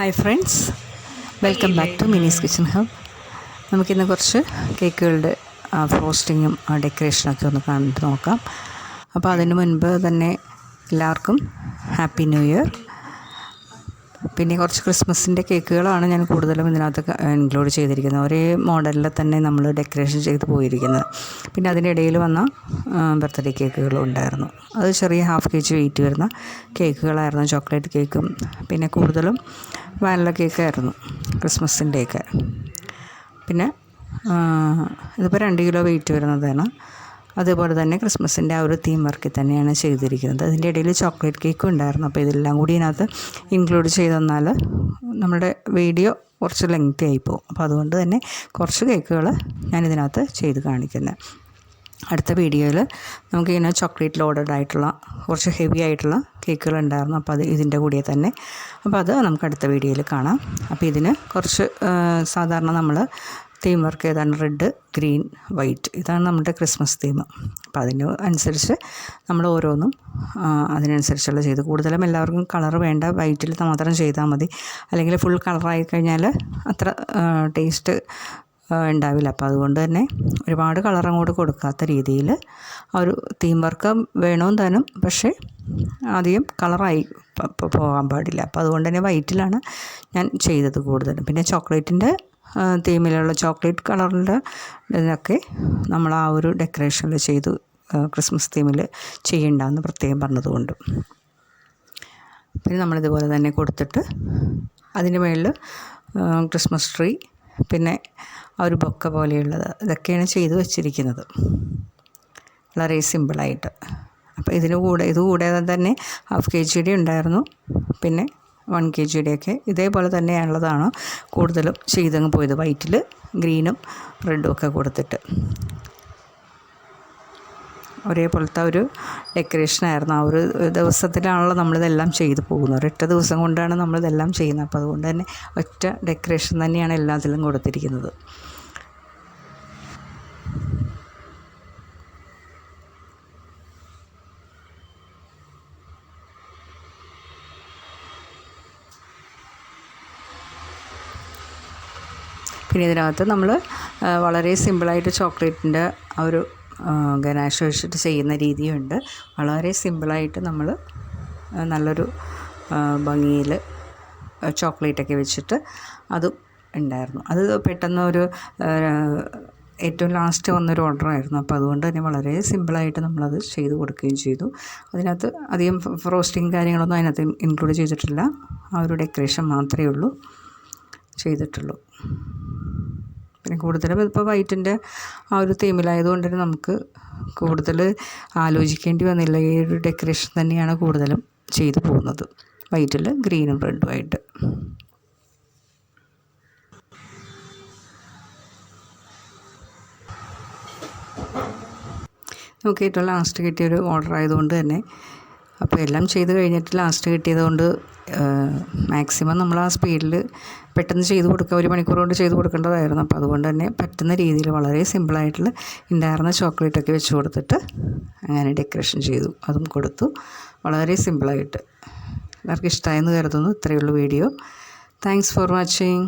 Hi friends, welcome back to Mini's kitchen hub. നമുക്കിന്ന് കുറച്ച് കേക്കുകളുടെ ഫ്രോസ്റ്റിങ്ങും ഡെക്കറേഷനൊക്കെ ഒന്ന് കണ്ടു നോക്കാം. അപ്പോൾ അതിന് മുൻപ് തന്നെ എല്ലാവർക്കും ഹാപ്പി ന്യൂ ഇയർ. പിന്നെ കുറച്ച് ക്രിസ്മസിൻ്റെ കേക്കുകളാണ് ഞാൻ കൂടുതലും ഇതിനകത്ത് ഇൻക്ലൂഡ് ചെയ്തിരിക്കുന്നത്. ഒരേ മോഡലിൽ തന്നെ നമ്മൾ ഡെക്കറേഷൻ ചെയ്ത് പോയിരിക്കുന്നത്. പിന്നെ അതിനിടയിൽ വന്ന ബർത്ത്ഡേ കേക്കുകളും ഉണ്ടായിരുന്നു. അത് ചെറിയ ഹാഫ് kg വെയിറ്റ് വരുന്ന കേക്കുകളായിരുന്നു. ചോക്ലേറ്റ് കേക്കും പിന്നെ കൂടുതലും വാനില കേക്കായിരുന്നു ക്രിസ്മസിൻ്റെയൊക്കെ. പിന്നെ ഇതിപ്പോൾ 2 കിലോ വെയിറ്റ് വരുന്നതാണ്. അതുപോലെ തന്നെ ക്രിസ്മസിൻ്റെ ആ ഒരു തീം വർക്കിൽ തന്നെയാണ് ചെയ്തിരിക്കുന്നത്. അതിൻ്റെ ഇടയിൽ ചോക്ലേറ്റ് കേക്കും ഉണ്ടായിരുന്നു. അപ്പോൾ ഇതെല്ലാം കൂടി ഇതിനകത്ത് ഇൻക്ലൂഡ് ചെയ്ത് തന്നാൽ നമ്മുടെ വീഡിയോ കുറച്ച് ലെങ്തി ആയിപ്പോവും. അപ്പോൾ അതുകൊണ്ട് തന്നെ കുറച്ച് കേക്കുകൾ ഞാനിതിനകത്ത് ചെയ്ത് കാണിക്കുന്നത്. അടുത്ത വീഡിയോയിൽ നമുക്കിങ്ങനെ ചോക്ലേറ്റ് ലോഡഡ് ആയിട്ടുള്ള കുറച്ച് ഹെവി ആയിട്ടുള്ള കേക്കുകൾ ഉണ്ടായിരുന്നു. അപ്പോൾ അത് ഇതിൻ്റെ കൂടെ തന്നെ. അപ്പോൾ അത് നമുക്ക് അടുത്ത വീഡിയോയിൽ കാണാം. അപ്പോൾ ഇതിന് കുറച്ച് സാധാരണ നമ്മൾ തീം വർക്ക് ഏതാണ് റെഡ്, ഗ്രീൻ, വൈറ്റ്, ഇതാണ് നമ്മുടെ ക്രിസ്മസ് തീം. അപ്പോൾ അതിന് അനുസരിച്ച് നമ്മൾ ഓരോന്നും അതിനനുസരിച്ചുള്ള ചെയ്ത്, കൂടുതലും എല്ലാവർക്കും കളർ വേണ്ട, വൈറ്റിൽ മാത്രം ചെയ്താൽ മതി. അല്ലെങ്കിൽ ഫുൾ കളറായി കഴിഞ്ഞാൽ അത്ര ടേസ്റ്റ് ഉണ്ടാവില്ല. അപ്പോൾ അതുകൊണ്ട് തന്നെ ഒരുപാട് കളർ അങ്ങോട്ട് കൊടുക്കാത്ത രീതിയിൽ ആ ഒരു തീം വർക്ക് വേണമെന്ന് താനും, പക്ഷേ അധികം കളറായി പോകാൻ പാടില്ല. അപ്പോൾ അതുകൊണ്ട് തന്നെ വൈറ്റിലാണ് ഞാൻ ചെയ്തത് കൂടുതലും. പിന്നെ ചോക്ലേറ്റിൻ്റെ തീമിലുള്ള ചോക്ലേറ്റ് കളറിൻ്റെ ഇതിനൊക്കെ നമ്മൾ ആ ഒരു ഡെക്കറേഷനിൽ ചെയ്തു ക്രിസ്മസ് തീമിൽ ചെയ്യണ്ടെന്ന് പ്രത്യേകം പറഞ്ഞതുകൊണ്ട്. പിന്നെ നമ്മളിതുപോലെ തന്നെ കൊടുത്തിട്ട് അതിന് മുകളിൽ ക്രിസ്മസ് ട്രീ, പിന്നെ ആ ഒരു ബൊക്ക പോലെയുള്ളത്, ഇതൊക്കെയാണ് ചെയ്ത് വച്ചിരിക്കുന്നത് വളരെ സിമ്പിളായിട്ട്. അപ്പോൾ ഇതുകൂടാതെ തന്നെ ഹാഫ് kg ഉണ്ടായിരുന്നു. പിന്നെ 1 kg ഇതേപോലെ തന്നെയുള്ളതാണ് കൂടുതലും ചെയ്തങ്ങ് പോയത്. വൈറ്റിൽ ഗ്രീനും റെഡും ഒക്കെ കൊടുത്തിട്ട് ഒരേപോലത്തെ ഒരു ഡെക്കറേഷനായിരുന്നു. ആ ഒരു ദിവസത്തിലാണല്ലോ നമ്മളിതെല്ലാം ചെയ്തു പോകുന്നത്. ഒരൊറ്റ ദിവസം കൊണ്ടാണ് നമ്മളിതെല്ലാം ചെയ്യുന്നത്. അപ്പോൾ അതുകൊണ്ട് തന്നെ ഒറ്റ ഡെക്കറേഷൻ തന്നെയാണ് എല്ലാത്തിലും കൊടുത്തിരിക്കുന്നത്. പിന്നെ ഇതിനകത്ത് നമ്മൾ വളരെ സിമ്പിളായിട്ട് ചോക്ലേറ്റിൻ്റെ ആ ഒരു ഗനാഷ് വെച്ചിട്ട് ചെയ്യുന്ന രീതിയുണ്ട്. വളരെ സിമ്പിളായിട്ട് നമ്മൾ നല്ലൊരു ഭംഗിയിൽ ചോക്ലേറ്റൊക്കെ വെച്ചിട്ട് അതും ഉണ്ടായിരുന്നു. അത് പെട്ടെന്ന് ഒരു ഏറ്റവും ലാസ്റ്റ് വന്നൊരു ഓർഡറായിരുന്നു. അപ്പോൾ അതുകൊണ്ട് തന്നെ വളരെ സിമ്പിളായിട്ട് നമ്മളത് ചെയ്ത് കൊടുക്കുകയും ചെയ്തു. അതിനകത്ത് അധികം ഫ്രോസ്റ്റിങ് കാര്യങ്ങളൊന്നും അതിനകത്ത് ഇൻക്ലൂഡ് ചെയ്തിട്ടില്ല. ആ ഒരു ഡെക്കറേഷൻ മാത്രമേ ചെയ്തിട്ടുള്ളൂ. പിന്നെ കൂടുതലും ഇപ്പോൾ വൈറ്റിൻ്റെ ആ ഒരു തീമിലായതുകൊണ്ട് തന്നെ നമുക്ക് കൂടുതൽ ആലോചിക്കേണ്ടി വന്നില്ല. ഈ ഒരു ഡെക്കറേഷൻ തന്നെയാണ് കൂടുതലും ചെയ്തു പോകുന്നത്, വൈറ്റിൽ ഗ്രീനും റെഡുമായിട്ട്. നമുക്ക് ഏറ്റവും ലാസ്റ്റ് കിട്ടിയൊരു ഓർഡർ ആയതുകൊണ്ട് തന്നെ, അപ്പോൾ എല്ലാം ചെയ്ത് കഴിഞ്ഞിട്ട് ലാസ്റ്റ് കിട്ടിയതുകൊണ്ട് മാക്സിമം നമ്മൾ ആ സ്പീഡിൽ പെട്ടെന്ന് ചെയ്ത് കൊടുക്കുക, 1 മണിക്കൂർ കൊണ്ട് ചെയ്ത് കൊടുക്കേണ്ടതായിരുന്നു. അപ്പോൾ അതുകൊണ്ട് തന്നെ പറ്റുന്ന രീതിയിൽ വളരെ സിമ്പിളായിട്ടുള്ള ഉണ്ടായിരുന്ന ചോക്ലേറ്റൊക്കെ വെച്ച് കൊടുത്തിട്ട് അങ്ങനെ ഡെക്കറേഷൻ ചെയ്തു, അതും കൊടുത്തു. വളരെ സിമ്പിളായിട്ട് എല്ലാവർക്കും ഇഷ്ടമായെന്ന് കരുതുന്നു. ഇത്രയേ ഉള്ളൂ വീഡിയോ. Thanks for watching.